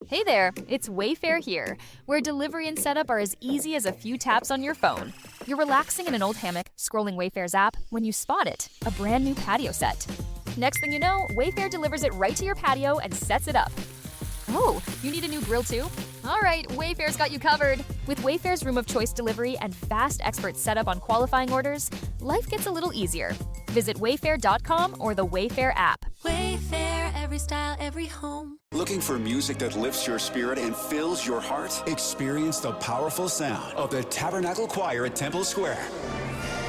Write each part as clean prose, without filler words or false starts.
Hey there, it's Wayfair here, where delivery and setup are as easy as a few taps on your phone. You're relaxing in an old hammock, scrolling Wayfair's app, when you spot it, a brand new patio set. Next thing you know, Wayfair delivers it right to your patio and sets it up. Oh, you need a new grill too? All right, Wayfair's got you covered. With Wayfair's Room of Choice delivery and fast expert setup on qualifying orders, life gets a little easier. Visit wayfair.com or the Wayfair app. Wayfair, every style, every home. Looking for music that lifts your spirit and fills your heart? Experience the powerful sound of the Tabernacle Choir at Temple Square.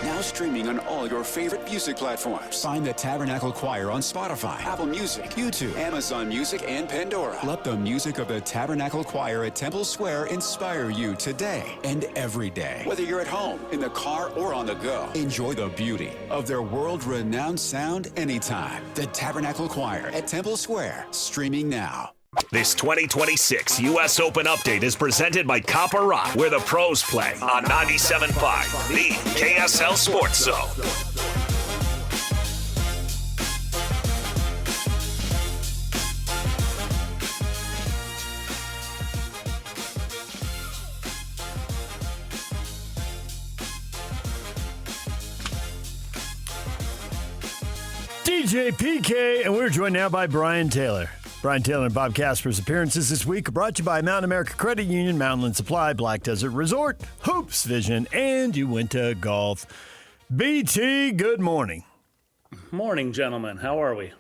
Now streaming on all your favorite music platforms. Find the Tabernacle Choir on Spotify, Apple Music, YouTube, Amazon Music, and Pandora. Let the music of the Tabernacle Choir at Temple Square inspire you today and every day. Whether you're at home, in the car, or on the go, enjoy the beauty of their world-renowned sound anytime. The Tabernacle Choir at Temple Square, streaming now. This 2026 U.S. Open Update is presented by Copper Rock, where the pros play on 97.5, the KSL Sports Zone. DJ PK, and we're joined now by Brian Taylor. Brian Taylor and Bob Casper's appearances this week are brought to you by Mountain America Credit Union, Mountainland Supply, Black Desert Resort, Hoops Vision, and Uinta Golf. BT, good morning. Morning, gentlemen. How are we?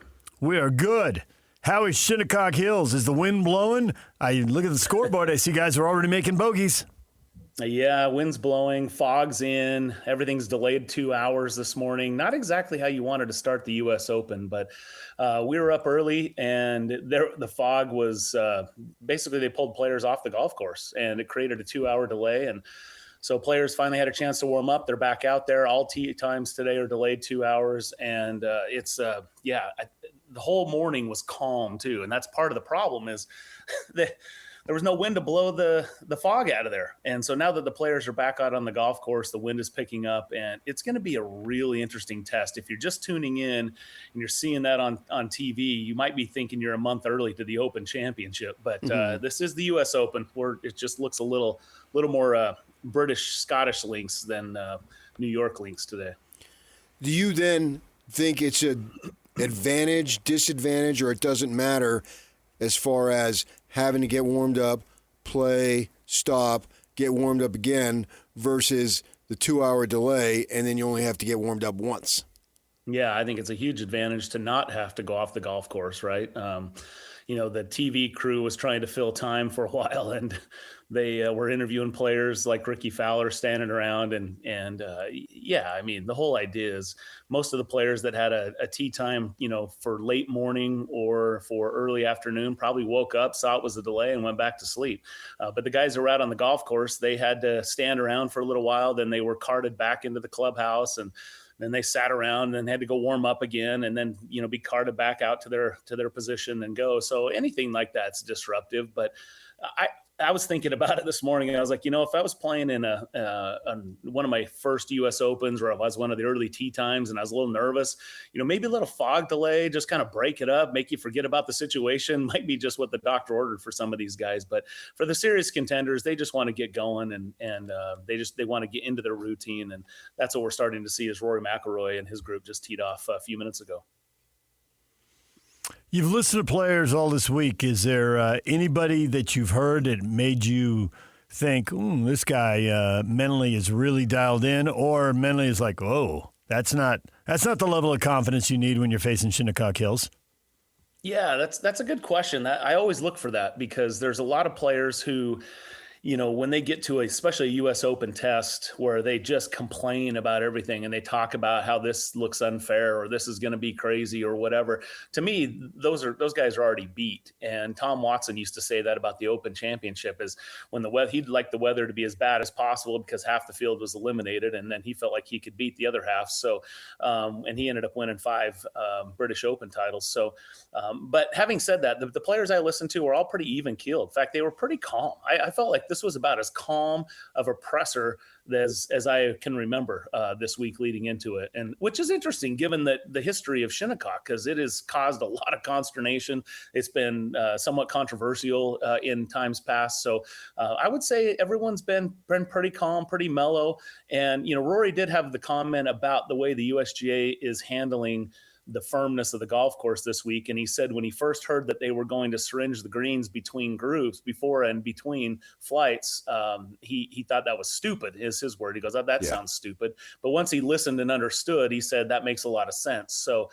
We are good. How is Shinnecock Hills? Is the wind blowing? I look at the scoreboard. I see guys are already making bogeys. Yeah, wind's blowing, fog's in, everything's delayed 2 hours this morning. Not exactly how you wanted to start the U.S. Open, but we were up early, and the fog was basically they pulled players off the golf course, and it created a 2-hour delay. And so players finally had a chance to warm up. They're back out there. All tee times today are delayed 2 hours, and the whole morning was calm too. And that's part of the problem is that there was no wind to blow the fog out of there. And so now that the players are back out on the golf course, the wind is picking up, and it's going to be a really interesting test. If you're just tuning in and you're seeing that on TV, you might be thinking you're a month early to the Open Championship. But this is the U.S. Open, where it just looks a little more British, Scottish links than New York links today. Do you then think it's an advantage, disadvantage, or it doesn't matter as far as having to get warmed up, play, stop, get warmed up again versus the 2-hour delay, and then you only have to get warmed up once? Yeah, I think it's a huge advantage to not have to go off the golf course, right? The TV crew was trying to fill time for a while, and they were interviewing players like Ricky Fowler standing around. The whole idea is most of the players that had a tee time, for late morning or for early afternoon probably woke up, saw it was a delay, and went back to sleep. But the guys who were out on the golf course, they had to stand around for a little while. Then they were carted back into the clubhouse, and then they sat around and had to go warm up again, and then, be carted back out to their position and go. So anything like that's disruptive. But I was thinking about it this morning, and I was like, if I was playing in one of my first U.S. Opens, or if I was one of the early tee times and I was a little nervous, maybe a little fog delay, just kind of break it up, make you forget about the situation, might be just what the doctor ordered for some of these guys. But for the serious contenders, they just want to get going, and they want to get into their routine, and that's what we're starting to see as Rory McIlroy and his group just teed off a few minutes ago. You've listened to players all this week. Is there anybody that you've heard that made you think, this guy mentally is really dialed in, or mentally is like, oh, that's not the level of confidence you need when you're facing Shinnecock Hills? Yeah, that's a good question. I always look for that, because there's a lot of players who, when they get to especially a U.S. Open test where they just complain about everything and they talk about how this looks unfair or this is going to be crazy or whatever. To me, those guys are already beat. And Tom Watson used to say that about the Open Championship, is when he'd like the weather to be as bad as possible because half the field was eliminated, and then he felt like he could beat the other half. So, and he ended up winning 5 British Open titles. So, but having said that, the players I listened to were all pretty even keeled. In fact, they were pretty calm. I felt like this was about as calm of a presser as I can remember this week leading into it, and which is interesting given that the history of Shinnecock, because it has caused a lot of consternation. It's been somewhat controversial in times past. So I would say everyone's been pretty calm, pretty mellow. And, Rory did have the comment about the way the USGA is handling the firmness of the golf course this week. And he said when he first heard that they were going to syringe the greens between grooves before and between flights, he thought that was stupid, is his word. He goes, oh, that sounds stupid. But once he listened and understood, he said that makes a lot of sense. So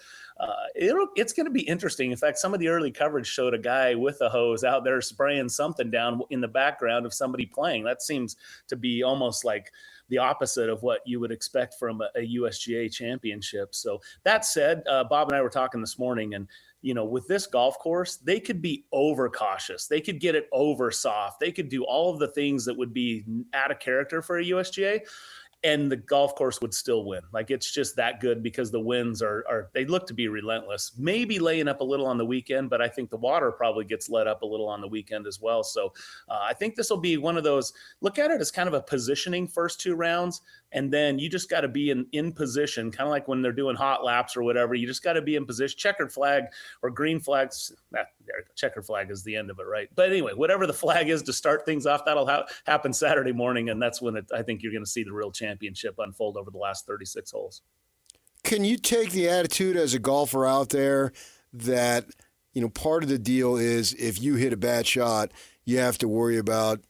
it's going to be interesting. In fact, some of the early coverage showed a guy with a hose out there spraying something down in the background of somebody playing. That seems to be almost like the opposite of what you would expect from a USGA championship. So that said, Bob and I were talking this morning, and with this golf course, they could be overcautious. They could get it over soft. They could do all of the things that would be out of character for a USGA, and the golf course would still win. Like, it's just that good because the winds they look to be relentless. Maybe laying up a little on the weekend, but I think the water probably gets let up a little on the weekend as well. So I think this will be one of those, look at it as kind of a positioning first two rounds. And then you just got to be in position, kind of like when they're doing hot laps or whatever. You just got to be in position. Checkered flag or green flags. Checkered flag is the end of it, right? But anyway, whatever the flag is to start things off, that'll happen Saturday morning. And that's when I think you're going to see the real championship unfold over the last 36 holes. Can you take the attitude as a golfer out there that, part of the deal is if you hit a bad shot, you have to worry about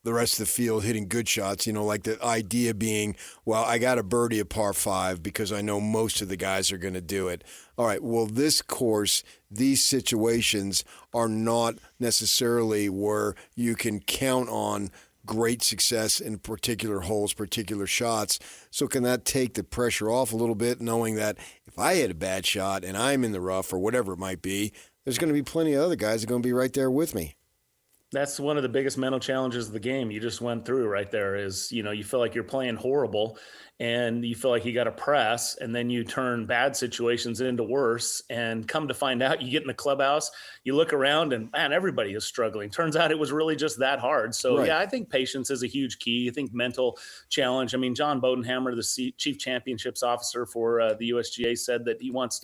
the rest of the field hitting good shots, like the idea being, well, I got a birdie at par 5 because I know most of the guys are going to do it. All right, well, this course, these situations are not necessarily where you can count on great success in particular holes, particular shots. So can that take the pressure off a little bit, knowing that if I hit a bad shot and I'm in the rough or whatever it might be, there's going to be plenty of other guys that are going to be right there with me? That's one of the biggest mental challenges of the game you just went through right there is, you feel like you're playing horrible and you feel like you got to press, and then you turn bad situations into worse, and come to find out you get in the clubhouse, you look around and man, everybody is struggling. Turns out it was really just that hard. So right. Yeah, I think patience is a huge key. I think mental challenge. I mean, John Bodenhammer, the chief championships officer for the USGA, said that he wants,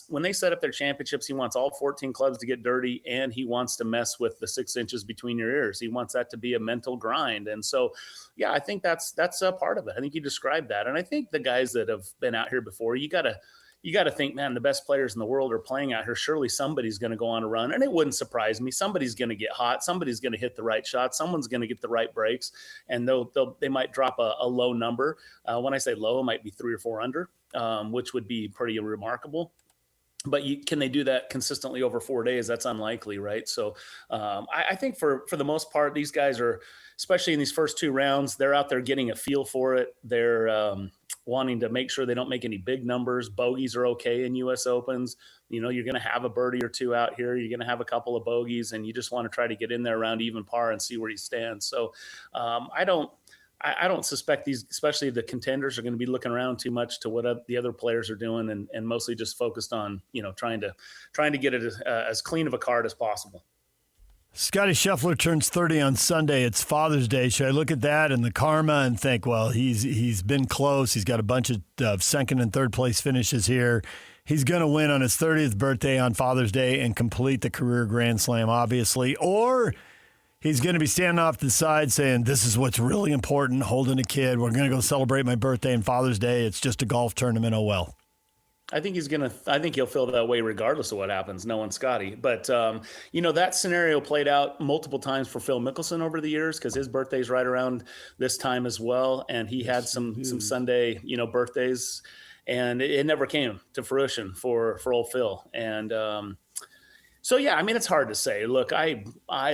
when they set up their championships, he wants all 14 clubs to get dirty, and he wants to mess with the 6 inches between your ears. He wants that to be a mental grind. And so, yeah, I think that's a part of it. I think you described that. And I think the guys that have been out here before, you got to think, man, the best players in the world are playing out here. Surely somebody's going to go on a run, and it wouldn't surprise me. Somebody's going to get hot. Somebody's going to hit the right shot. Someone's going to get the right breaks, and they might drop a low number. When I say low, it might be 3 or 4 under. Which would be pretty remarkable. But can they do that consistently over 4 days? That's unlikely, right? So I think for the most part, these guys are, especially in these first 2 rounds, they're out there getting a feel for it. They're wanting to make sure they don't make any big numbers. Bogeys are okay in U.S. Opens. You're going to have a birdie or 2 out here. You're going to have a couple of bogeys, and you just want to try to get in there around even par and see where you stand. So I don't suspect these, especially the contenders, are going to be looking around too much to what the other players are doing, and mostly just focused on, trying to get it as clean of a card as possible. Scotty Scheffler turns 30 on Sunday. It's Father's Day. Should I look at that and the karma and think, well, he's been close. He's got a bunch of second and third place finishes here. He's going to win on his 30th birthday on Father's Day and complete the career Grand Slam, obviously. Or he's going to be standing off to the side saying, this is what's really important, holding a kid. We're going to go celebrate my birthday and Father's Day. It's just a golf tournament. Oh, well. I think he'll feel that way regardless of what happens, knowing Scotty. But, that scenario played out multiple times for Phil Mickelson over the years because his birthday's right around this time as well. And he had some Sunday, birthdays, and it never came to fruition for old Phil. And, so, yeah, I mean, it's hard to say. Look, I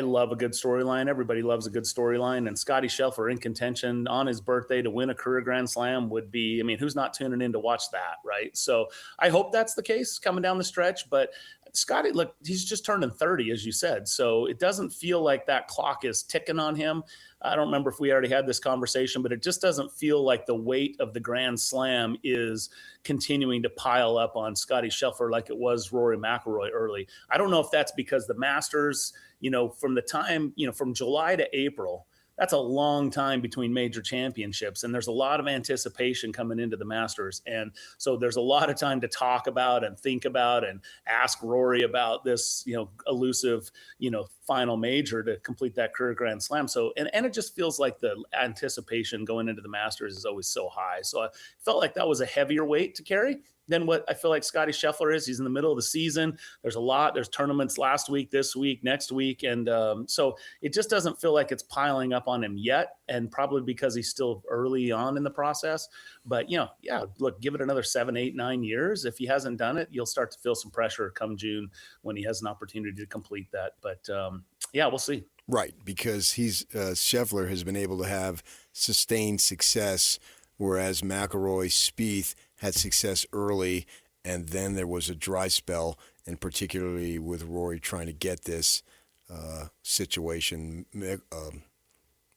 love a good storyline. Everybody loves a good storyline. And Scotty Scheffler in contention on his birthday to win a career Grand Slam would be, I mean, who's not tuning in to watch that, right? So I hope that's the case coming down the stretch. But Scotty, look, he's just turning 30, as you said. So it doesn't feel like that clock is ticking on him. I don't remember if we already had this conversation, but it just doesn't feel like the weight of the Grand Slam is continuing to pile up on Scotty Scheffler like it was Rory McIlroy early. I don't know if that's because the Masters, from the time, from July to April, that's a long time between major championships. And there's a lot of anticipation coming into the Masters. And so there's a lot of time to talk about and think about and ask Rory about this, elusive, final major to complete that career Grand Slam. So, and it just feels like the anticipation going into the Masters is always so high. So I felt like that was a heavier weight to carry than what I feel like Scotty Scheffler is. He's in the middle of the season. There's tournaments last week, this week, next week. And so it just doesn't feel like it's piling up on him yet. And probably because he's still early on in the process. But, look, give it another 7, 8, 9 years. If he hasn't done it, you'll start to feel some pressure come June when he has an opportunity to complete that. But we'll see. Right, because Scheffler has been able to have sustained success, whereas McIlroy, Spieth had success early, and then there was a dry spell, and particularly with Rory trying to get this situation. I was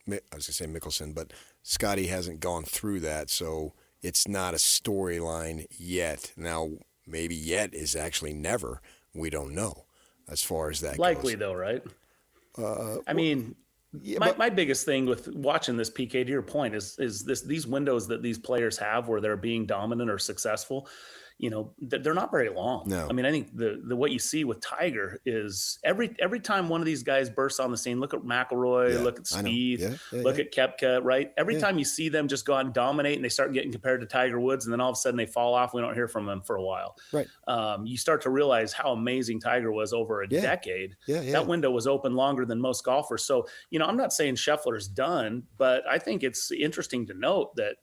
going to say Mickelson, but Scotty hasn't gone through that, so it's not a storyline yet. Now, maybe yet is actually never. We don't know as far as that Likely, goes. though, right? My biggest thing with watching this, PK, to your point, is these windows that these players have where they're being dominant or successful, they're not very long. No. I mean, I think the what you see with Tiger is every time one of these guys bursts on the scene, look at McIlroy, look at Spieth, look at Koepka, right? Every time you see them just go out and dominate and they start getting compared to Tiger Woods, and then all of a sudden they fall off. We don't hear from them for a while. Right. You start to realize how amazing Tiger was over a decade. That window was open longer than most golfers. So, I'm not saying Scheffler's done, but I think it's interesting to note that,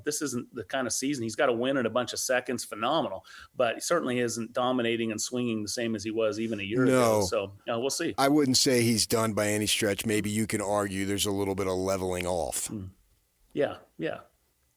this isn't the kind of season. He's got to win in a bunch of seconds. Phenomenal. But he certainly isn't dominating and swinging the same as he was even a year ago. So we'll see. I wouldn't say he's done by any stretch. Maybe you can argue there's a little bit of leveling off. Yeah.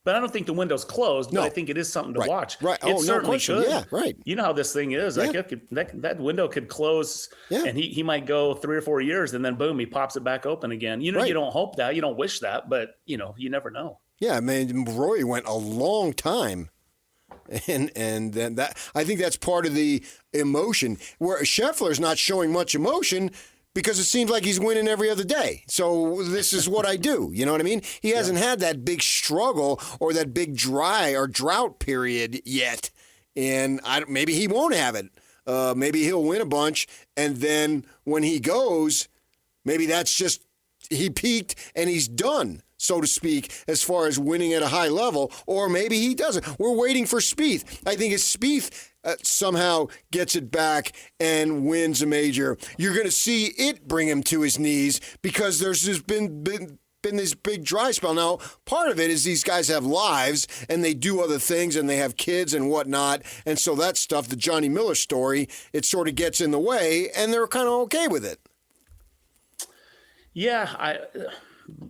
But I don't think the window's closed, but I think it is something to watch. Right. It certainly could. Yeah, right. You know how this thing is. Like that window could close and he might go 3 or 4 years and then boom, he pops it back open again. You don't hope that. You don't wish that, but you never know. Yeah, I mean, Rory went a long time. And then that, I think that's part of the emotion, where Scheffler's not showing much emotion because it seems like he's winning every other day. So this is what I do. You know what I mean? He hasn't had that big struggle or that big dry or drought period yet. And maybe he won't have it. Maybe he'll win a bunch. And then when he goes, maybe that's just he peaked and he's done, so to speak, as far as winning at a high level, or maybe he doesn't. We're waiting for Spieth. I think if Spieth somehow gets it back and wins a major, you're going to see it bring him to his knees because there's just been this big dry spell. Now, part of it is these guys have lives and they do other things and they have kids and whatnot. And so that stuff, the Johnny Miller story, it sort of gets in the way and they're kind of okay with it. Yeah,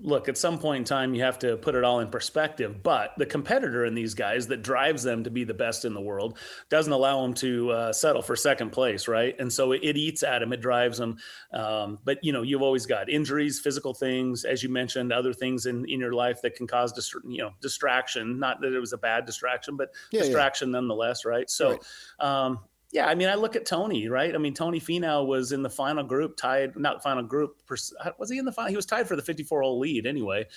look, at some point in time, you have to put it all in perspective. But the competitor in these guys that drives them to be the best in the world doesn't allow them to settle for second place, right? And so it eats at them, it drives them. But, you've always got injuries, physical things, as you mentioned, other things in your life that can cause, distraction. Not that it was a bad distraction, but distraction nonetheless, right? So, I mean, I look at Tony, right? I mean, Tony Finau was in the final group, was he in the final? He was tied for the 54-hole lead anyway,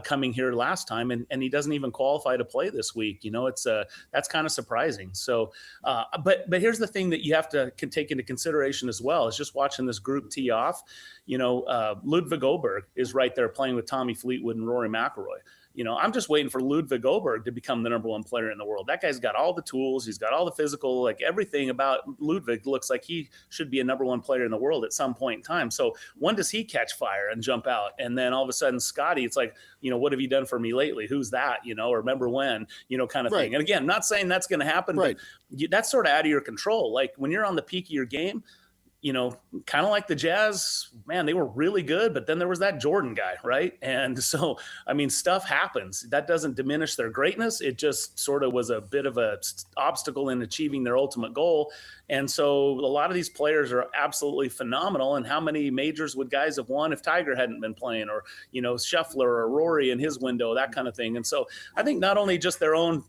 coming here last time, and he doesn't even qualify to play this week. It's that's kind of surprising. So, but here's the thing that you have to take into consideration as well, is just watching this group tee off. Ludwig Oberg is right there playing with Tommy Fleetwood and Rory McIlroy. I'm just waiting for Ludwig Oberg to become the number one player in the world. That guy's got all the tools. He's got all the physical, like everything about Ludwig looks like he should be a number one player in the world at some point in time. So when does he catch fire and jump out? And then all of a sudden, Scotty, it's like, what have you done for me lately? Who's that? Or remember when, kind of thing. And again, not saying that's going to happen, but that's sort of out of your control. Like when you're on the peak of your game, kind of like the Jazz, man, they were really good, but then there was that Jordan guy, right? And so, I mean, stuff happens. That doesn't diminish their greatness. It just sort of was a bit of a obstacle in achieving their ultimate goal. And so a lot of these players are absolutely phenomenal. And how many majors would guys have won if Tiger hadn't been playing, or, Scheffler or Rory in his window, that kind of thing. And so I think not only just their own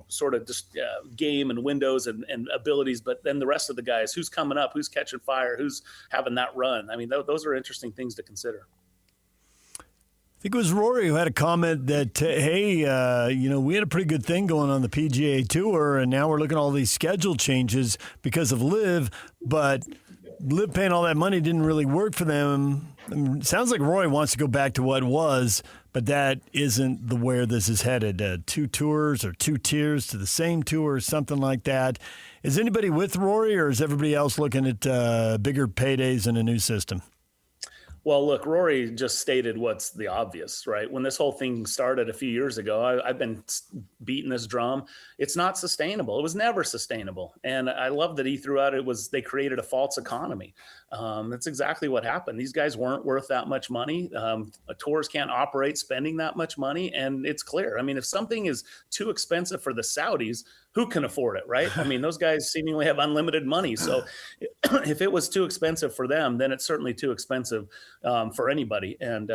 sort of just game and windows and abilities, but then the rest of the guys, who's coming up, who's catching fire, who's having that run. I mean, those are interesting things to consider. I think it was Rory who had a comment that, hey, we had a pretty good thing going on the PGA Tour, and now we're looking at all these schedule changes because of LIV, but LIV paying all that money didn't really work for them. I mean, it sounds like Rory wants to go back to what was, but that isn't where this is headed. 2 tours or 2 tiers to the same tour or something like that. Is anybody with Rory, or is everybody else looking at bigger paydays and a new system? Well, look, Rory just stated what's the obvious, right? When this whole thing started a few years ago, I've been beating this drum. It's not sustainable. It was never sustainable. And I love that he threw out they created a false economy. That's exactly what happened. These guys weren't worth that much money. Tours can't operate spending that much money. And it's clear. I mean, if something is too expensive for the Saudis, who can afford it, right? I mean, those guys seemingly have unlimited money. So if it was too expensive for them, then it's certainly too expensive for anybody. And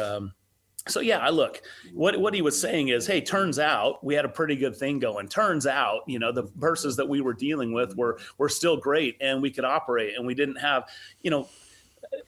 so, yeah, look, what he was saying is, hey, turns out we had a pretty good thing going. Turns out, the purses that we were dealing with were still great, and we could operate, and we didn't have,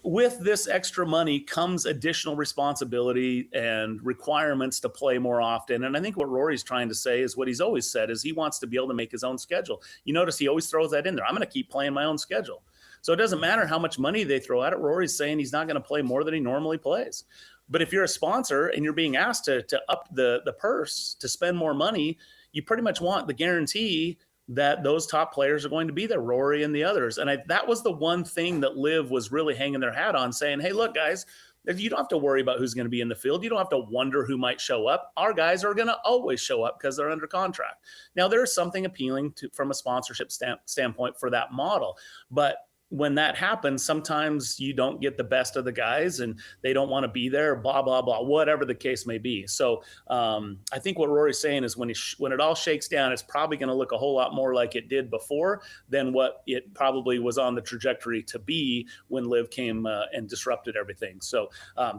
with this extra money comes additional responsibility and requirements to play more often. And I think what Rory's trying to say is what he's always said is he wants to be able to make his own schedule. You notice he always throws that in there. I'm going to keep playing my own schedule. So it doesn't matter how much money they throw at it. Rory's saying he's not going to play more than he normally plays. But if you're a sponsor and you're being asked to up the purse, to spend more money, you pretty much want the guarantee that those top players are going to be there, Rory and the others. And that was the one thing that LIV was really hanging their hat on, saying, hey, look, guys, you don't have to worry about who's going to be in the field. You don't have to wonder who might show up. Our guys are going to always show up because they're under contract. Now, there is something appealing from a sponsorship standpoint for that model. But when that happens, sometimes you don't get the best of the guys and they don't want to be there, blah, blah, blah, whatever the case may be. So I think what Rory's saying is when it all shakes down, it's probably going to look a whole lot more like it did before than what it probably was on the trajectory to be when LIV came and disrupted everything. So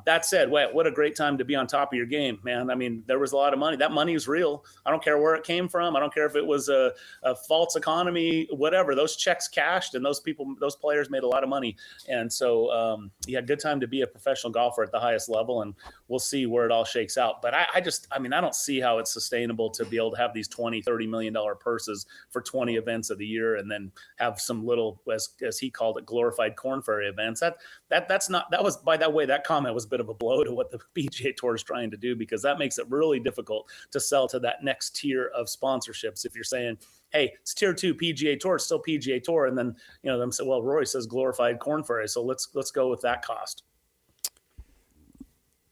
that said, what a great time to be on top of your game, man. I mean, there was a lot of money. That money is real. I don't care where it came from. I don't care if it was a false economy, whatever. Those checks cashed and those players made a lot of money. And so, good time to be a professional golfer at the highest level, and we'll see where it all shakes out. But I don't see how it's sustainable to be able to have these $20-30 million purses for 20 events of the year and then have some little, as he called it, glorified Corn Ferry events. That comment was a bit of a blow to what the PGA Tour is trying to do, because that makes it really difficult to sell to that next tier of sponsorships. If you're saying, hey, it's tier 2 PGA Tour, it's still PGA Tour. And then, them say, well, Rory says glorified Corn Ferry. So let's go with that cost.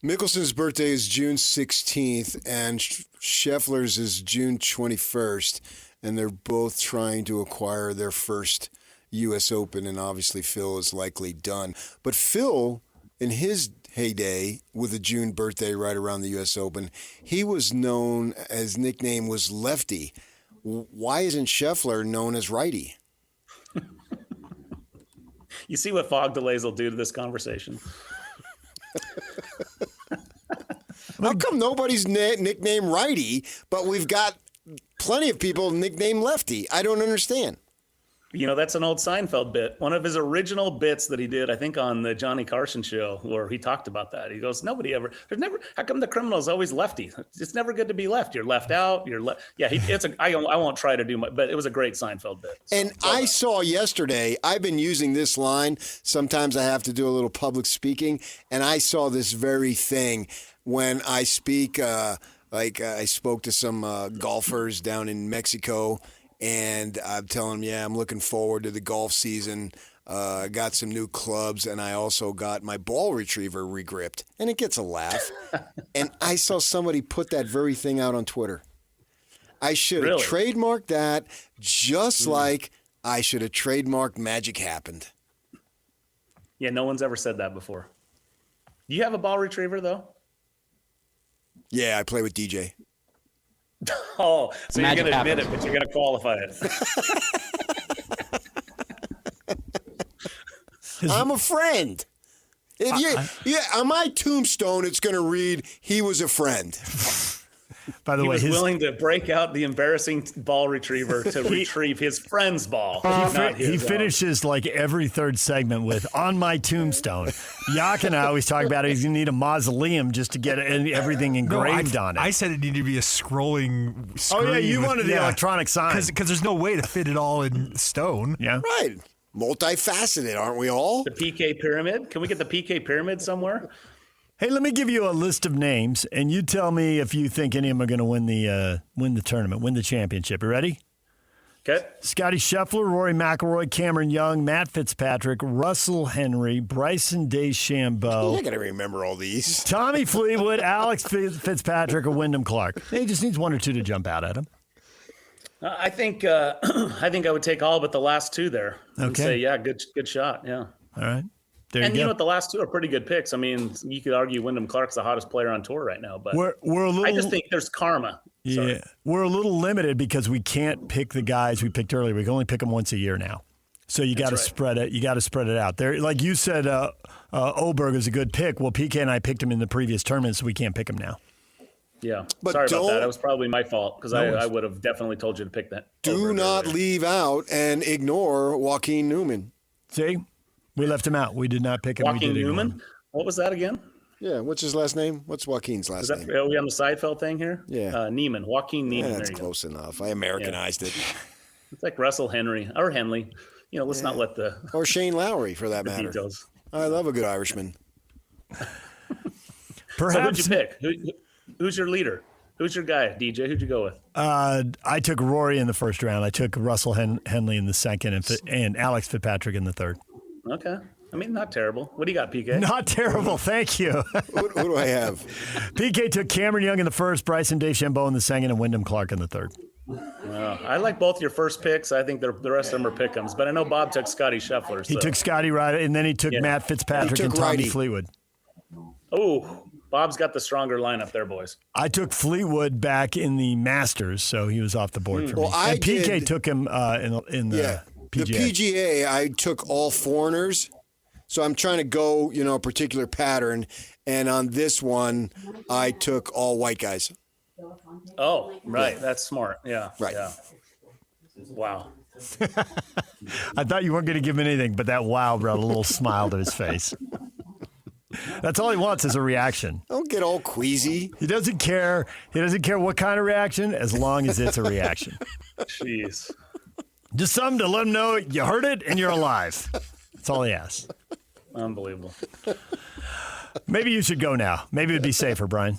Mickelson's birthday is June 16th and Scheffler's is June 21st. And they're both trying to acquire their first U.S. Open. And obviously Phil is likely done. But Phil, in his heyday with a June birthday right around the U.S. Open, he was known, his nickname was Lefty. Why isn't Scheffler known as righty? You see what fog delays will do to this conversation. How come nobody's nicknamed righty, but we've got plenty of people nicknamed lefty? I don't understand. That's an old Seinfeld bit. One of his original bits that he did, I think, on the Johnny Carson show, where he talked about that. He goes, how come the criminal's always lefty? It's never good to be left. You're left out. I won't try to do much, but it was a great Seinfeld bit. I saw yesterday, I've been using this line. Sometimes I have to do a little public speaking, and I saw this very thing when I speak, I spoke to some golfers down in Mexico. And I'm telling them, I'm looking forward to the golf season. I got some new clubs, and I also got my ball retriever regripped. And it gets a laugh. And I saw somebody put that very thing out on Twitter. I should have trademarked that, just like I should have trademarked Magic Happened. Yeah, no one's ever said that before. Do you have a ball retriever, though? Yeah, I play with DJ. Oh, so Magic you're going to admit happens. it, but you're going to qualify it. I'm a friend. If on my tombstone, it's going to read, he was a friend. By the He way, was willing to break out the embarrassing ball retriever to retrieve his friend's ball. he finishes like every third segment with "on my tombstone." Yak and I always talk about it. He's gonna need a mausoleum just to get everything engraved on it. I said it needed to be a scrolling screen. Oh yeah, you wanted the electronic sign because there's no way to fit it all in stone. Yeah, right. Multifaceted, aren't we all? The PK pyramid. Can we get the PK pyramid somewhere? Hey, let me give you a list of names, and you tell me if you think any of them are going to win the tournament, win the championship. You ready? Okay. Scotty Scheffler, Rory McIlroy, Cameron Young, Matt Fitzpatrick, Russell Henry, Bryson DeChambeau. I got to remember all these. Tommy Fleetwood, Alex Fitzpatrick, or Wyndham Clark. He just needs one or two to jump out at him. I think I would take all but the last two there. And Okay. say, yeah, good shot. Yeah. All right. There And you you go. know what? The last two are pretty good picks. I mean, you could argue Wyndham Clark's the hottest player on tour right now, but We're a little. I just think there's karma. Yeah, Sorry. we're a little limited because we can't pick the guys we picked earlier. We can only pick them once a year now, so you got to spread it. You got to spread it out. There, like you said, Oberg is a good pick. Well, PK and I picked him in the previous tournament, so we can't pick him now. Yeah. But Sorry about that. don't- That was probably my fault because I would have definitely told you to pick that. Do over not earlier. leave out and ignore Joaquin Newman. See, we left him out. We did not pick him. we Joaquin did ignore Newman? him. What was that again? Yeah, what's his last name? What's Joaquin's last Is that, name? are we on the Seinfeld thing here? Yeah. Neiman. Joaquin Neiman. Yeah, There that's you go. close enough. I Americanized it. It's like Russell Henry or Henley. You know, let's not let the Or Shane Lowry, for that matter. details. I love a good Irishman. So Perhaps who'd you pick? Who's your leader? Who's your guy, DJ? Who'd you go with? I took Rory in the first round. I took Russell Henley in the second, and Alex Fitzpatrick in the third. Okay. I mean, not terrible. What do you got, PK? Not terrible, thank you. Who do I have? PK took Cameron Young in the first, Bryson DeChambeau in the second, and Wyndham Clark in the third. I like both your first picks. I think the rest of them are pick-ems. But I know Bob took Scotty Scheffler. He so. took Scotty Ryder, and then he took Matt Fitzpatrick He and took Tommy righty. Fleetwood. Oh, Bob's got the stronger lineup there, boys. I took Fleetwood back in the Masters, so he was off the board for me. Well, I and PK did- took him in the PGA. The PGA, I took all foreigners. So I'm trying to go, a particular pattern. And on this one, I took all white guys. Oh, right. That's smart. Yeah. Right. Yeah. Wow. I thought you weren't going to give him anything, but that wow brought a little smile to his face. That's all he wants is a reaction. Don't get all queasy. He doesn't care. He doesn't care what kind of reaction, as long as it's a reaction. Jeez. Just something to let him know you heard it and you're alive. That's all he asks. Unbelievable. Maybe you should go now. Maybe it'd be safer, Brian.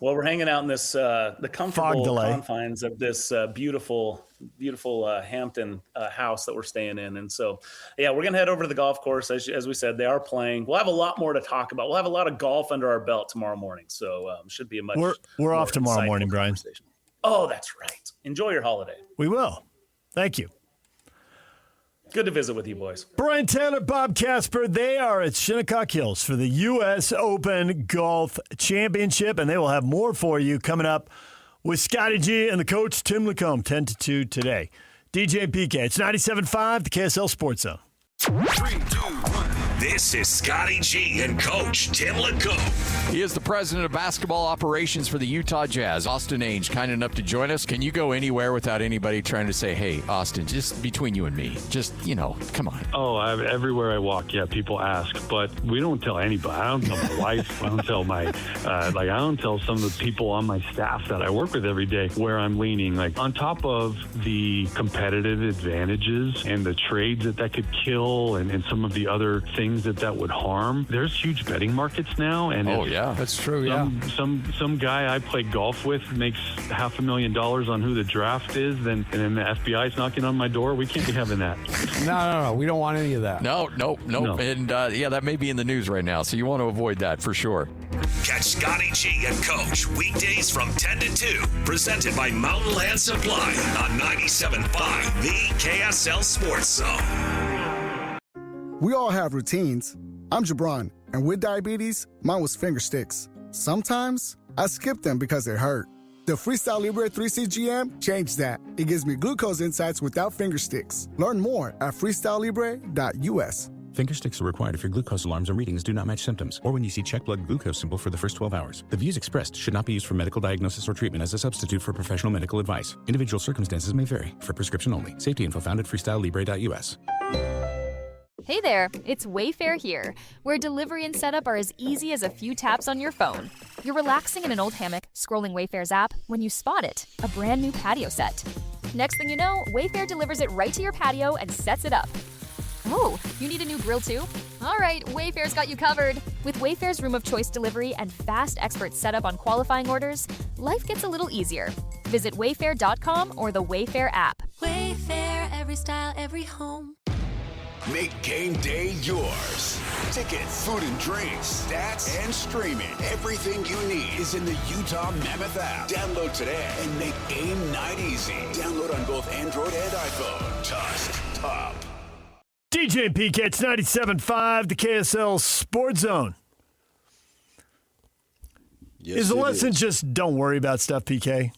Well, we're hanging out in this the Fog comfortable delay. confines of this beautiful Hampton house that we're staying in, and so yeah, we're gonna head over to the golf course. As we said, they are playing. We'll have a lot more to talk about. We'll have a lot of golf under our belt tomorrow morning, so should be a much. We're more off tomorrow insightful morning, Brian. conversation. Oh, that's right. Enjoy your holiday. We will. Thank you. Good to visit with you, boys. Brian Taylor, Bob Casper, they are at Shinnecock Hills for the U.S. Open Golf Championship, and they will have more for you coming up with Scotty G and the coach, Tim Lacombe, 10 to 2 today. DJ PK, it's 97.5, the KSL Sports Zone. 3, 2, 1. This is Scotty G and Coach Tim Lacombe. He is the president of basketball operations for the Utah Jazz. Austin Ainge, kind enough to join us. Can you go anywhere without anybody trying to say, hey, Austin, just between you and me, just, come on. Oh, everywhere I walk, people ask, but we don't tell anybody. I don't tell my wife. I don't tell I don't tell some of the people on my staff that I work with every day where I'm leaning. Like, on top of the competitive advantages and the trades that could kill and some of the other things that would harm, there's huge betting markets now. And that's true. Some guy I play golf with makes $500,000 on who the draft is, and then the FBI's knocking on my door. We can't be having that. No. We don't want any of that. No. And that may be in the news right now, so you want to avoid that for sure. Catch Scotty G and Coach weekdays from 10 to 2. Presented by Mountain Land Supply on 97.5, the KSL Sports Zone. We all have routines. I'm Jabron, and with diabetes, mine was finger sticks. Sometimes I skip them because they hurt. The Freestyle Libre 3CGM changed that. It gives me glucose insights without finger sticks. Learn more at freestylelibre.us. Finger sticks are required if your glucose alarms or readings do not match symptoms, or when you see check blood glucose symbol for the first 12 hours. The views expressed should not be used for medical diagnosis or treatment as a substitute for professional medical advice. Individual circumstances may vary. For prescription only. Safety info found at freestylelibre.us. Hey there, it's Wayfair here, where delivery and setup are as easy as a few taps on your phone. You're relaxing in an old hammock, scrolling Wayfair's app, when you spot it, a brand new patio set. Next thing you know, Wayfair delivers it right to your patio and sets it up. Oh, you need a new grill too? All right, Wayfair's got you covered. With Wayfair's Room of Choice delivery and fast expert setup on qualifying orders, life gets a little easier. Visit wayfair.com or the Wayfair app. Wayfair, every style, every home. Make game day yours. Tickets, food and drinks, stats, and streaming. Everything you need is in the Utah Mammoth app. Download today and make game night easy. Download on both Android and iPhone. Just top. DJ and PK, it's 97.5, the KSL Sports Zone. Yes, is the it lesson is. just don't worry about stuff, PK?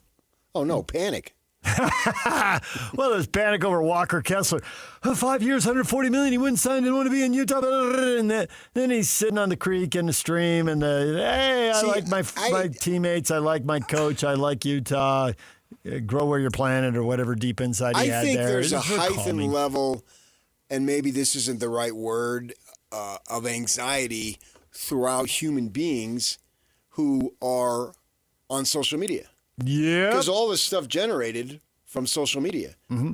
Oh, no, panic. Well, there's panic over Walker Kessler. 5 years, $140 million. He wouldn't sign, didn't want to be in Utah. And then he's sitting on the creek in the stream, and hey, I like my teammates. I like my coach. I like Utah. Grow where you're planted or whatever deep inside he had there. I think there's a It's very heightened calming. level, and maybe this isn't the right word, of anxiety throughout human beings who are on social media. Yeah. Because all this stuff generated from social media. Mm-hmm.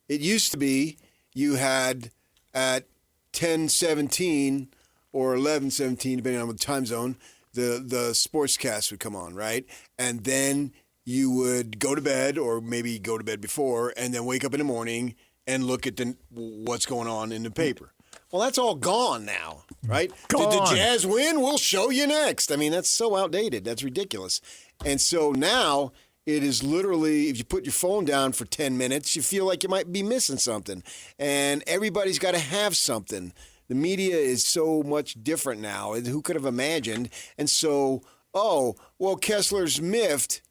It used to be you had at 10:17 or 11:17, depending on the time zone, the sportscast would come on, right? And then you would go to bed, or maybe go to bed before, and then wake up in the morning and look at what's going on in the paper. Well, that's all gone now, right? Gone. Did the Jazz win? We'll show you next. I mean, that's so outdated. That's ridiculous. And so now it is literally, if you put your phone down for 10 minutes, you feel like you might be missing something. And everybody's got to have something. The media is so much different now. Who could have imagined? And so, oh, well, Kessler's miffed.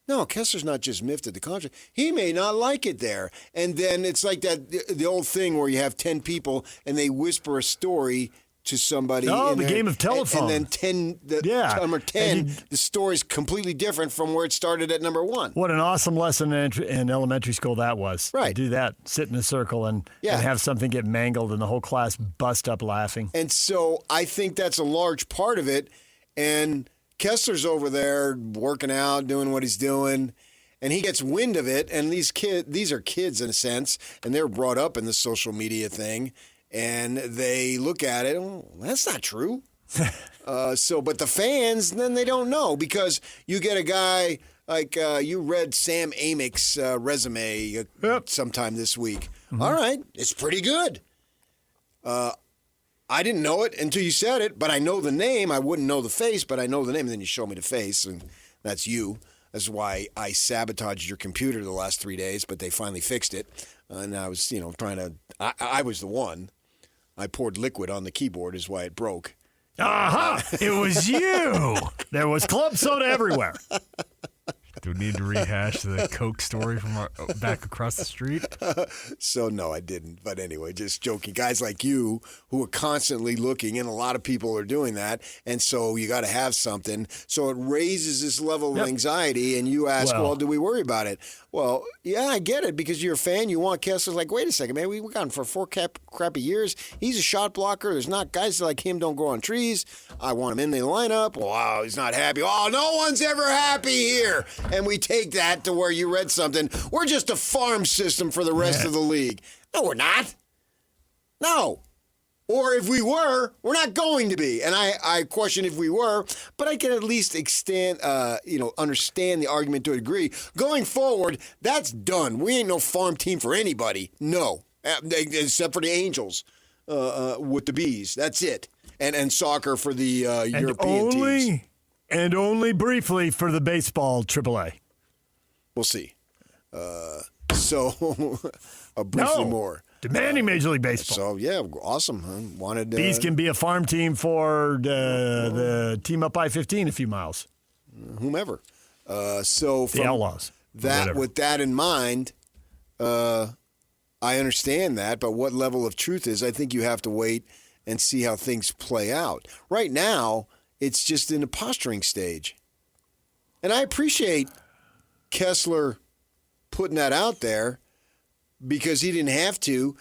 No, Kessler's not just miffed at the contract. He may not like it there. And then it's like the old thing where you have 10 people and they whisper a story to somebody. Oh, the game of telephone. And then number 10, the story's completely different from where it started at number 1. What an awesome lesson in elementary school that was. Right. To do that, sit in a circle and have something get mangled and the whole class bust up laughing. And so I think that's a large part of it. And Kessler's over there working out, doing what he's doing, and he gets wind of it. And these are kids in a sense, and they're brought up in the social media thing, and they look at it. Oh, that's not true. But the fans, then they don't know, because you get a guy like you read Sam Amick's resume sometime this week. Mm-hmm. All right, it's pretty good. I didn't know it until you said it, but I know the name. I wouldn't know the face, but I know the name. And then you show me the face, and that's you. That's why I sabotaged your computer the last 3 days, but they finally fixed it. And I was, trying to. I was the one. I poured liquid on the keyboard, is why it broke. Aha! It was you. There was club soda everywhere. Do we need to rehash the Coke story from back across the street? So, no, I didn't. But anyway, just joking. Guys like you who are constantly looking, and a lot of people are doing that, and so you got to have something. So it raises this level of anxiety, and you ask, well, do we worry about it? Well, yeah, I get it, because you're a fan. You want Kessler. Like, wait a second, man. We got him for 4 crappy years. He's a shot blocker. There's not guys like him don't grow on trees. I want him in the lineup. Wow, he's not happy. Oh, no one's ever happy here. And we take that to where you read something. We're just a farm system for the rest of the league. No, we're not. No. Or if we were, we're not going to be. And I question if we were, but I can at least understand the argument to a degree. Going forward, that's done. We ain't no farm team for anybody. No. Except for the Angels with the Bees. That's it. And soccer for the European teams. And only briefly for the baseball AAA. We'll see. Briefly more. Demanding Major League Baseball. So, yeah, awesome. Huh? Wanted Bees can be a farm team for the team up I-15 a few miles. Whomever. So the Outlaws. With that in mind, I understand that, but what level of truth is, I think you have to wait and see how things play out. Right now, it's just in the posturing stage. And I appreciate Kessler putting that out there because he didn't have to,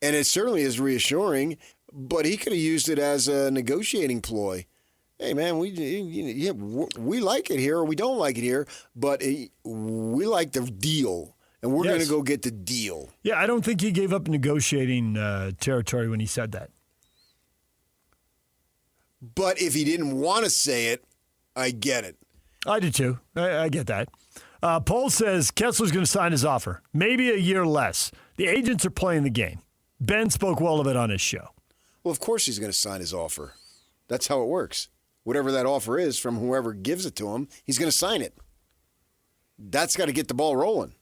and it certainly is reassuring, but he could have used it as a negotiating ploy. Hey, man, we like it here or we don't like it here, but we like the deal, and we're going to go get the deal. Yeah, I don't think he gave up negotiating territory when he said that. But if he didn't want to say it, I get it. I do too. I get that. Paul says Kessler's going to sign his offer. Maybe a year less. The agents are playing the game. Ben spoke well of it on his show. Well, of course he's going to sign his offer. That's how it works. Whatever that offer is from whoever gives it to him, he's going to sign it. That's got to get the ball rolling.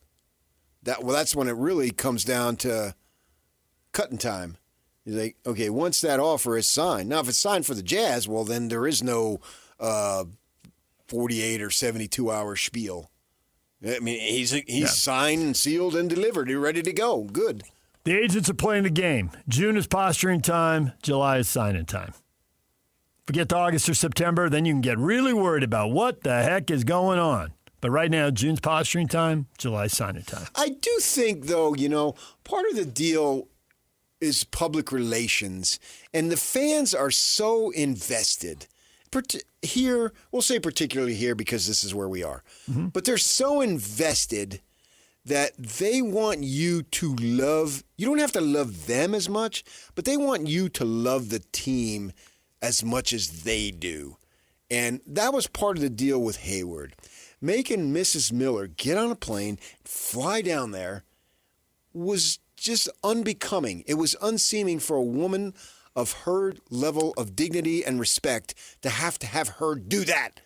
That's when it really comes down to cutting time. He's like, okay, once that offer is signed. Now, if it's signed for the Jazz, well, then there is no 48 or 72-hour spiel. I mean, he's signed and sealed and delivered. He's ready to go. Good. The agents are playing the game. June is posturing time. July is signing time. If we get to August or September, then you can get really worried about what the heck is going on. But right now, June's posturing time, July's signing time. I do think, though, part of the deal is public relations, and the fans are so invested. Here, we'll say particularly here because this is where we are, but they're so invested that they want you to love. You don't have to love them as much, but they want you to love the team as much as they do. And that was part of the deal with Hayward. Making Mrs. Miller get on a plane, fly down there was just unbecoming. It was unseeming for a woman of her level of dignity and respect to have her do that.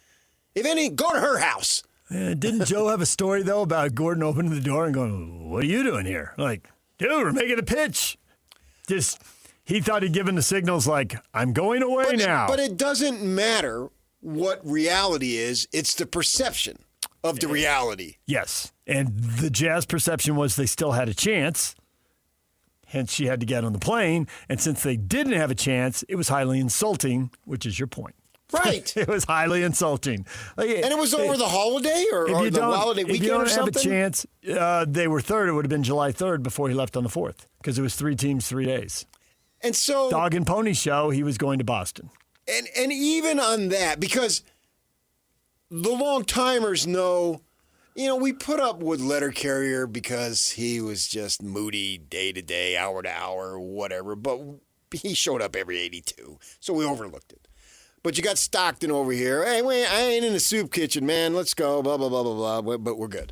If any, go to her house. Didn't Joe have a story, though, about Gordon opening the door and going, what are you doing here? Like, dude, we're making a pitch. He thought he'd given the signals like, I'm going away now. But it doesn't matter what reality is. It's the perception of the reality. Yes. And the Jazz perception was they still had a chance. Hence, she had to get on the plane. And since they didn't have a chance, it was highly insulting, which is your point. Right. It was highly insulting. And it was over the holiday or the holiday weekend or something? If you don't have a chance, they were third. It would have been July 3rd before he left on the 4th because it was 3 teams, 3 days. And so, Dog and Pony Show, he was going to Boston. And even on that, because the long-timers know, we put up with Letter Carrier because he was just moody day to day, hour to hour, whatever. But he showed up every 82, so we overlooked it. But you got Stockton over here. Hey, wait, I ain't in the soup kitchen, man. Let's go, blah, blah, blah, blah, blah. But we're good.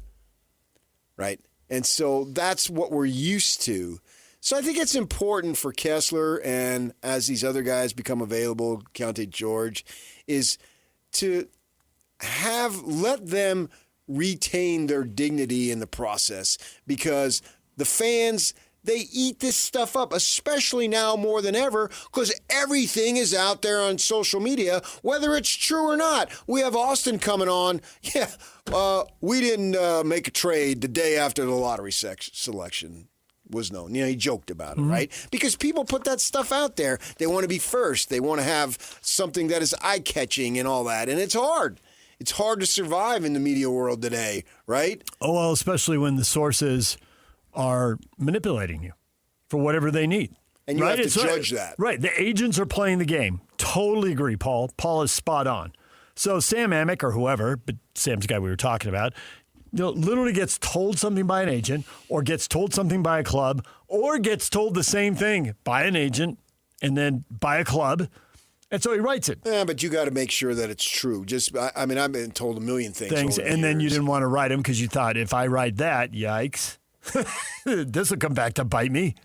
Right? And so that's what we're used to. So I think it's important for Kessler and as these other guys become available, Keontae George, is to let them retain their dignity in the process because the fans, they eat this stuff up, especially now more than ever, because everything is out there on social media, whether it's true or not. We have Austin coming on. Yeah, we didn't make a trade the day after the lottery selection was known. He joked about it, right? Because people put that stuff out there. They want to be first. They want to have something that is eye-catching and all that, and it's hard. It's hard to survive in the media world today, right? Oh, well, especially when the sources are manipulating you for whatever they need. And you have to judge that. Right. The agents are playing the game. Totally agree, Paul. Paul is spot on. So Sam Amick or whoever, but Sam's the guy we were talking about, literally gets told something by an agent or gets told something by a club or gets told the same thing by an agent and then by a club. And so he writes it. Yeah, but you got to make sure that it's true. I've been told a million things. And then you didn't want to write them because you thought, if I write that, yikes, this will come back to bite me.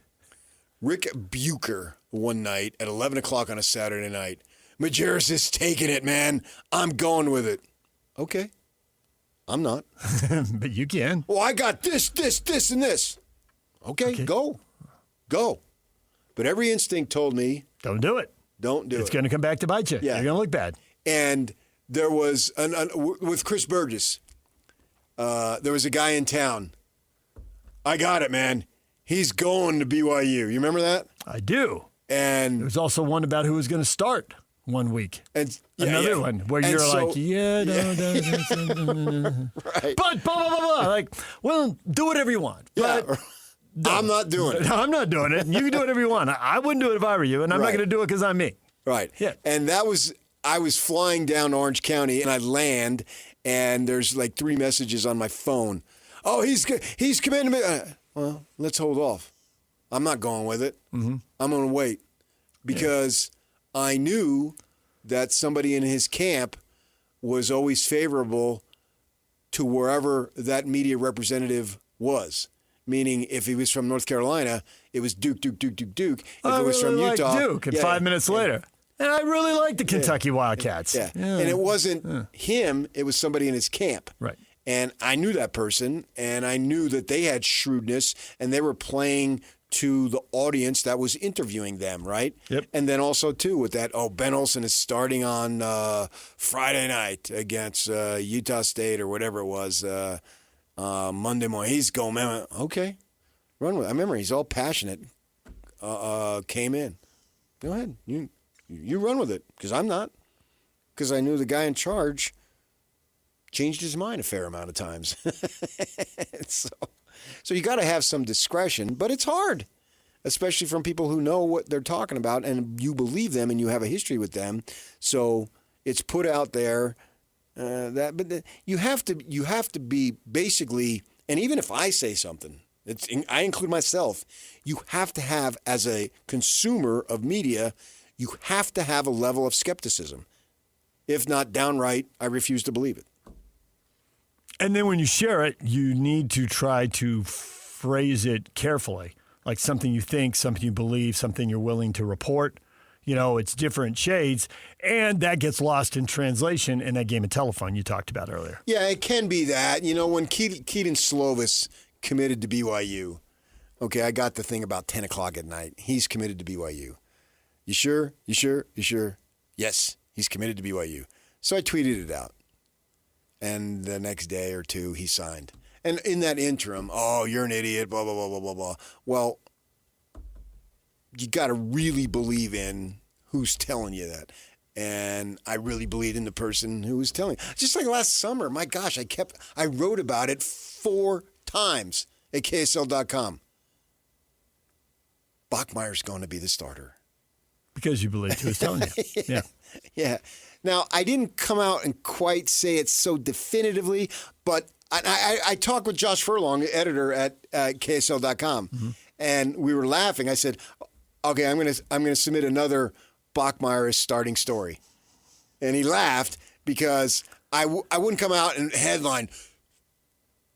Rick Bucher one night at 11 o'clock on a Saturday night. Majerus is taking it, man. I'm going with it. Okay. I'm not. But you can. Well, I got this, and this. Okay, go. Go. But every instinct told me, don't do it. Don't do it. It's going to come back to bite you. Yeah. You're going to look bad. And there was, with Chris Burgess, there was a guy in town. I got it, man. He's going to BYU. You remember that? I do. And there was also one about who was going to start 1 week. And another one where you're like, right. But blah, blah, blah, blah. Like, well, do whatever you want. But I'm not doing it. I'm not doing it. You can do whatever you want. I wouldn't do it if I were you, and I'm not going to do it because I'm me. Right. Yeah. And I was flying down to Orange County, and I land, and there's like 3 messages on my phone. Oh, he's committed to me. Well, let's hold off. I'm not going with it. Mm-hmm. I'm going to wait because I knew that somebody in his camp was always favorable to wherever that media representative was. Meaning, if he was from North Carolina, it was Duke. If it was from Utah, Duke. And 5 minutes later, and I really like the Kentucky Wildcats. Yeah. And it wasn't him; it was somebody in his camp. Right. And I knew that person, and I knew that they had shrewdness, and they were playing to the audience that was interviewing them, right? Yep. And then also, too, with that, Ben Olsen is starting on Friday night against Utah State or whatever it was, Monday morning. He's going, man, okay, run with it. I remember he's all passionate, came in. Go ahead. You run with it, because I'm not. Because I knew the guy in charge changed his mind a fair amount of times. So you got to have some discretion, but it's hard, especially from people who know what they're talking about and you believe them and you have a history with them. So it's put out there you have to be basically, and even if I say something, I include myself, you have to have, as a consumer of media, you have to have a level of skepticism. If not downright, I refuse to believe it. And then when you share it, you need to try to phrase it carefully, like something you think, something you believe, something you're willing to report. You know, it's different shades, and that gets lost in translation in that game of telephone you talked about earlier. Yeah, it can be that. You know, when Keaton Slovis committed to BYU, okay, I got the thing about 10 o'clock at night. He's committed to BYU. You sure? You sure? You sure? Yes, he's committed to BYU. So I tweeted it out. And the next day or two, he signed. And in that interim, oh, you're an idiot, blah, blah, blah, blah, blah, blah. Well, you got to really believe in who's telling you that. And I really believed in the person who was telling. Just like last summer, my gosh, I wrote about it 4 times at KSL.com. Bachmeier's going to be the starter. Because you believed who was telling you. Yeah. Yeah. Now, I didn't come out and quite say it so definitively, but I talked with Josh Furlong, editor at KSL.com, and we were laughing. I said, okay, I'm gonna submit another Bachmeier is starting story. And he laughed because I wouldn't come out and headline,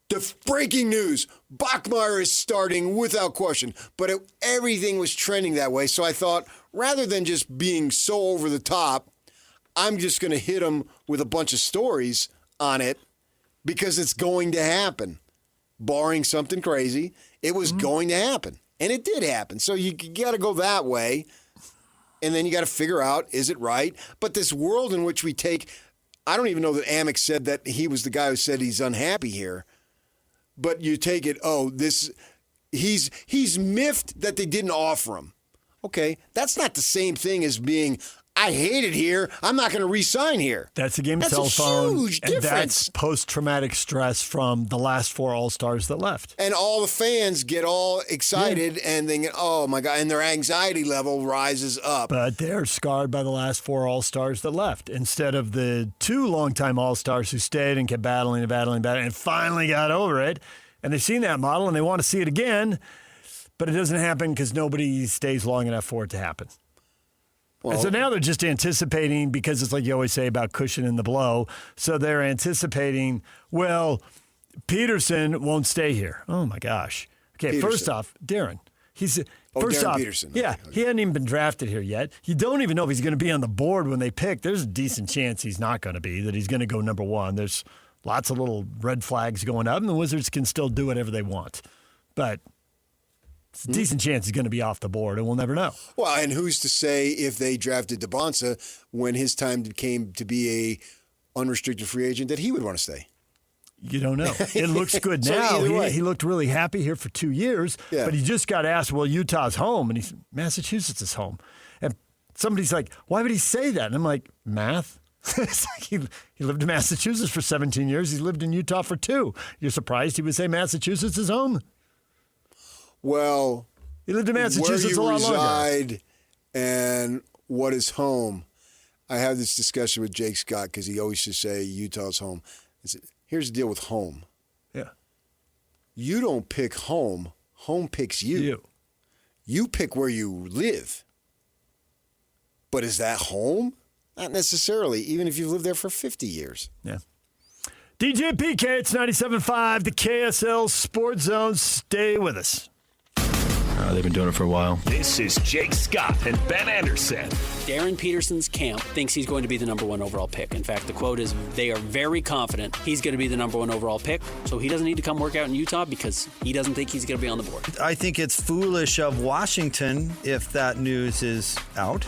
the breaking news, Bachmeier is starting without question. But everything was trending that way. So I thought, rather than just being so over the top, I'm just going to hit him with a bunch of stories on it because it's going to happen. Barring something crazy, it was going to happen. And it did happen. So you got to go that way. And then you got to figure out, is it right? But this world in which we take, I don't even know that Amick said that he was the guy who said he's unhappy here. But you take it, he's miffed that they didn't offer him. Okay, that's not the same thing as being, I hate it here, I'm not going to re-sign here. That's a game of telephone. That's a huge difference. And that's post-traumatic stress from the last 4 All-Stars that left. And all the fans get all excited and think, oh my God, and their anxiety level rises up. But they're scarred by the last 4 All-Stars that left, instead of the 2 longtime All-Stars who stayed and kept battling and finally got over it. And they've seen that model and they want to see it again, but it doesn't happen because nobody stays long enough for it to happen. Well, and so now they're just anticipating, because it's like you always say about cushioning the blow. So they're anticipating, well, Peterson won't stay here. Oh, my gosh. Okay, Peterson. First off, Darren. Darren Peterson. Yeah, okay. He hadn't even been drafted here yet. You don't even know if he's going to be on the board when they pick. There's a decent chance he's not going to be, that he's going to go number 1. There's lots of little red flags going up, and the Wizards can still do whatever they want. But It's a decent chance he's going to be off the board, and we'll never know. Well, and who's to say if they drafted DeBonsa when his time came to be a unrestricted free agent that he would want to stay? You don't know. It looks good So now. either way. He looked really happy here for 2 years, Yeah. but he just got asked, well, Utah's home. And he said, Massachusetts is home. And somebody's like, why would he say that? And I'm like, math? It's like he lived in Massachusetts for 17 years. He lived in Utah for 2. You're surprised he would say Massachusetts is home? Well, he lived in Massachusetts a lot longer. Where you reside and what is home. I have this discussion with Jake Scott because he always used to say Utah's home. I said, here's the deal with home. Yeah. You don't pick home. Home picks you. You pick where you live. But is that home? Not necessarily, even if you've lived there for 50 years. Yeah. DJ PK, it's 97.5, the KSL Sports Zone. Stay with us. They've been doing it for a while. This is Jake Scott and Ben Anderson. Darren Peterson's camp thinks he's going to be the number 1 overall pick. In fact, the quote is they are very confident he's going to be the number 1 overall pick, so he doesn't need to come work out in Utah because he doesn't think he's going to be on the board. I think it's foolish of Washington if that news is out.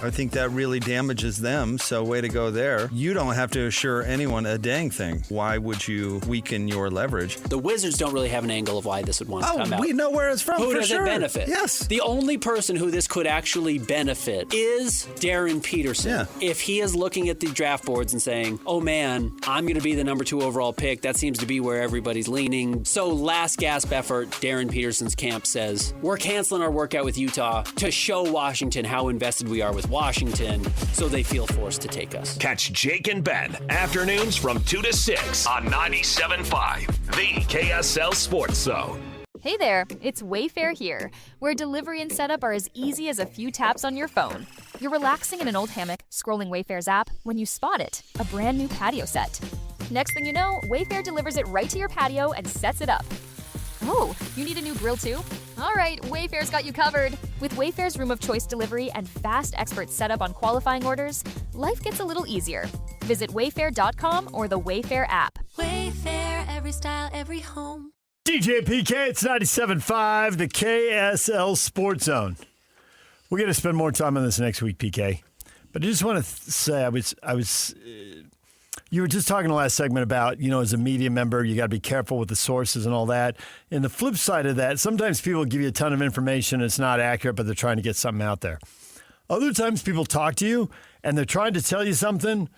I think that really damages them, so way to go there. You don't have to assure anyone a dang thing. Why would you weaken your leverage? The Wizards don't really have an angle of why this would want to come out. We know where it's from, Who for does sure. it benefit? Yes. The only person who this could actually benefit is Darren Peterson. Yeah. If he is looking at the draft boards and saying, oh man, I'm going to be the number 2 overall pick, that seems to be where everybody's leaning. So last gasp effort, Darren Peterson's camp says, we're canceling our workout with Utah to show Washington how invested we are with Washington, so they feel forced to take us. Catch Jake and Ben afternoons from 2 to 6 on 97.5, the KSL Sports Zone. Hey there, it's Wayfair here, where delivery and setup are as easy as a few taps on your phone. You're relaxing in an old hammock, scrolling Wayfair's app, when you spot it, a brand new patio set. Next thing you know, Wayfair delivers it right to your patio and sets it up. Oh, you need a new grill too? All right, Wayfair's got you covered. With Wayfair's Room of Choice delivery and fast expert setup on qualifying orders, life gets a little easier. Visit wayfair.com or the Wayfair app. Wayfair, every style, every home. DJ PK, it's 97.5, the KSL Sports Zone. We're going to spend more time on this next week, PK. But I just want to say, you were just talking in the last segment about, as a media member, you got to be careful with the sources and all that. And the flip side of that, sometimes people give you a ton of information, it's not accurate, but they're trying to get something out there. Other times people talk to you and they're trying to tell you something,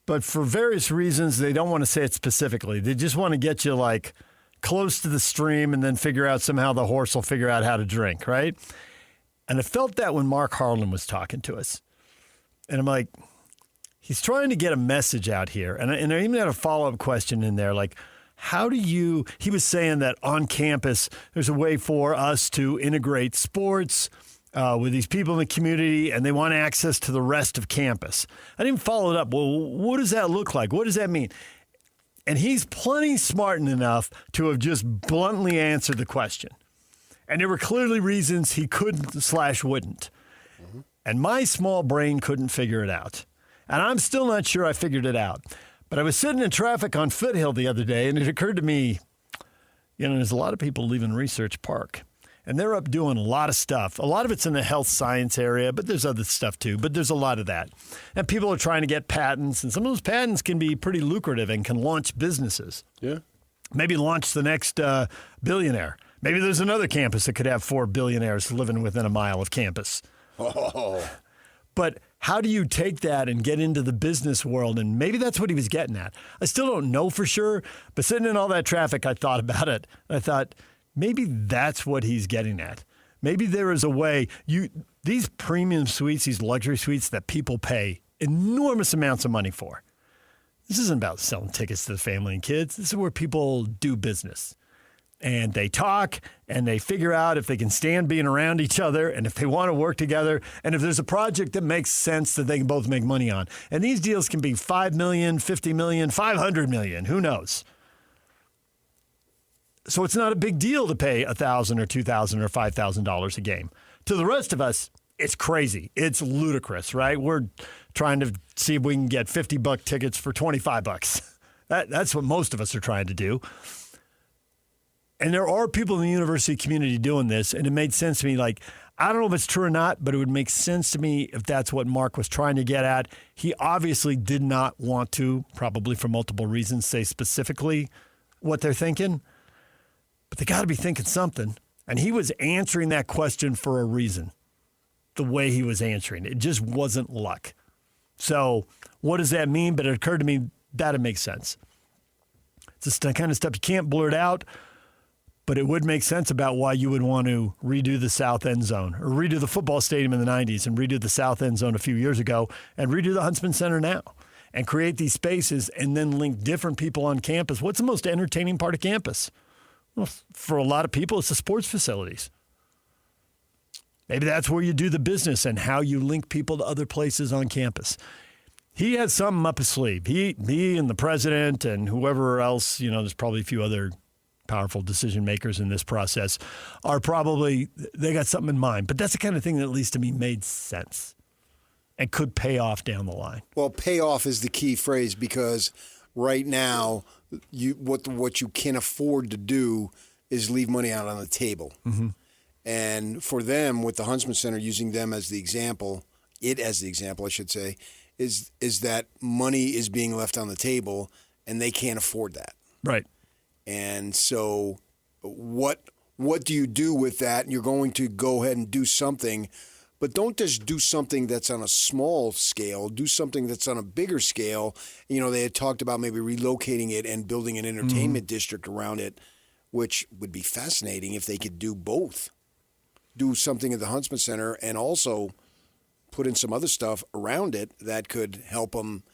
but for various reasons, they don't want to say it specifically. They just want to get you close to the stream and then figure out somehow the horse will figure out how to drink, right? And I felt that when Mark Harlan was talking to us. And I'm like, he's trying to get a message out here. And I even had a follow-up question in there, he was saying that on campus, there's a way for us to integrate sports with these people in the community, and they want access to the rest of campus. I didn't follow it up. Well, what does that look like? What does that mean? And he's plenty smart enough to have just bluntly answered the question. And there were clearly reasons he couldn't/wouldn't. And my small brain couldn't figure it out. And I'm still not sure I figured it out. But I was sitting in traffic on Foothill the other day, and it occurred to me, there's a lot of people leaving Research Park. And they're up doing a lot of stuff. A lot of it's in the health science area, but there's other stuff too. But there's a lot of that. And people are trying to get patents, and some of those patents can be pretty lucrative and can launch businesses. Yeah. Maybe launch the next billionaire. Maybe there's another campus that could have 4 billionaires living within a mile of campus. Oh. But how do you take that and get into the business world? And maybe that's what he was getting at. I still don't know for sure, but sitting in all that traffic, I thought about it. I thought, maybe that's what he's getting at. Maybe there is a way. These premium suites, these luxury suites that people pay enormous amounts of money for. This isn't about selling tickets to the family and kids. This is where people do business. And they talk, and they figure out if they can stand being around each other, and if they want to work together, and if there's a project that makes sense that they can both make money on. And these deals can be $5 million, $50 million, $500 million. Who knows? So it's not a big deal to pay $1,000 or $2,000 or $5,000 a game. To the rest of us, it's crazy. It's ludicrous, right? We're trying to see if we can get $50 tickets for $25. That's what most of us are trying to do. And there are people in the university community doing this, and it made sense to me. Like, I don't know if it's true or not, but it would make sense to me if that's what Mark was trying to get at. He obviously did not want to, probably for multiple reasons, say specifically what they're thinking. But they got to be thinking something. And he was answering that question for a reason, the way he was answering. It just wasn't luck. So what does that mean? But it occurred to me that it makes sense. It's just the kind of stuff you can't blurt out. But it would make sense about why you would want to redo the south end zone or redo the football stadium in the 90s and redo the south end zone a few years ago and redo the Huntsman Center now and create these spaces and then link different people on campus. What's the most entertaining part of campus? Well, for a lot of people, it's the sports facilities. Maybe that's where you do the business and how you link people to other places on campus. He has something up his sleeve. He and the president and whoever else, there's probably a few other powerful decision makers in this process they got something in mind. But that's the kind of thing that, at least to me, made sense and could pay off down the line. Well, payoff is the key phrase, because right now, what you can afford to do is leave money out on the table. Mm-hmm. And for them, with the Huntsman Center, using them as the example, I should say, is that money is being left on the table, and they can't afford that. Right. And so what do you do with that? You're going to go ahead and do something, but don't just do something that's on a small scale. Do something that's on a bigger scale. They had talked about maybe relocating it and building an entertainment district around it, which would be fascinating if they could do both. Do something at the Huntsman Center and also put in some other stuff around it that could help them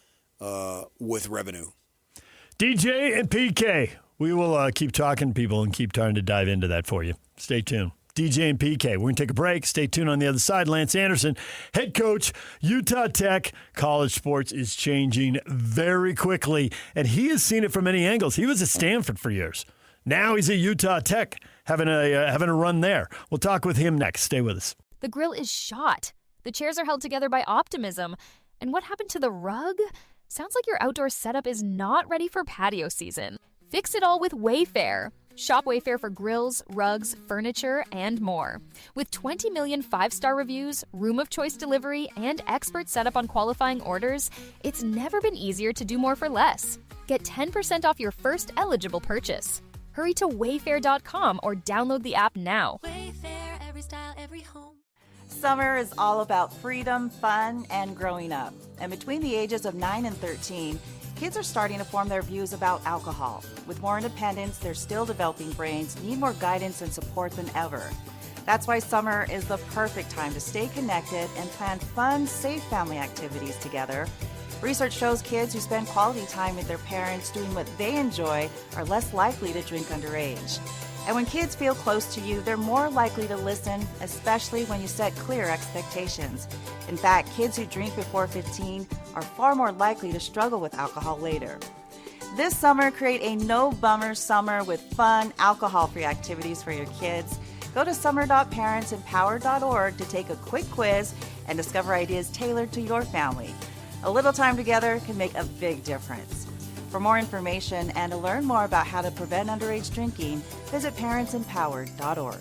with revenue. DJ and PK. We will keep talking to people and keep trying to dive into that for you. Stay tuned. DJ and PK. We're going to take a break. Stay tuned on the other side. Lance Anderson, head coach, Utah Tech. College sports is changing very quickly, and he has seen it from many angles. He was at Stanford for years. Now he's at Utah Tech, having a run there. We'll talk with him next. Stay with us. The grill is shot. The chairs are held together by optimism. And what happened to the rug? Sounds like your outdoor setup is not ready for patio season. Fix it all with Wayfair. Shop Wayfair for grills, rugs, furniture, and more. With 20 million 5-star reviews, room of choice delivery, and expert setup on qualifying orders, it's never been easier to do more for less. Get 10% off your first eligible purchase. Hurry to wayfair.com or download the app now. Wayfair, every style, every home. Summer is all about freedom, fun, and growing up. And between the ages of 9 and 13, kids are starting to form their views about alcohol. With more independence, their still developing brains need more guidance and support than ever. That's why summer is the perfect time to stay connected and plan fun, safe family activities together. Research shows kids who spend quality time with their parents doing what they enjoy are less likely to drink underage. And when kids feel close to you, they're more likely to listen, especially when you set clear expectations. In fact, kids who drink before 15 are far more likely to struggle with alcohol later. This summer, create a no-bummer summer with fun, alcohol-free activities for your kids. Go to summer.parentsempowered.org to take a quick quiz and discover ideas tailored to your family. A little time together can make a big difference. For more information and to learn more about how to prevent underage drinking, visit parentsempowered.org.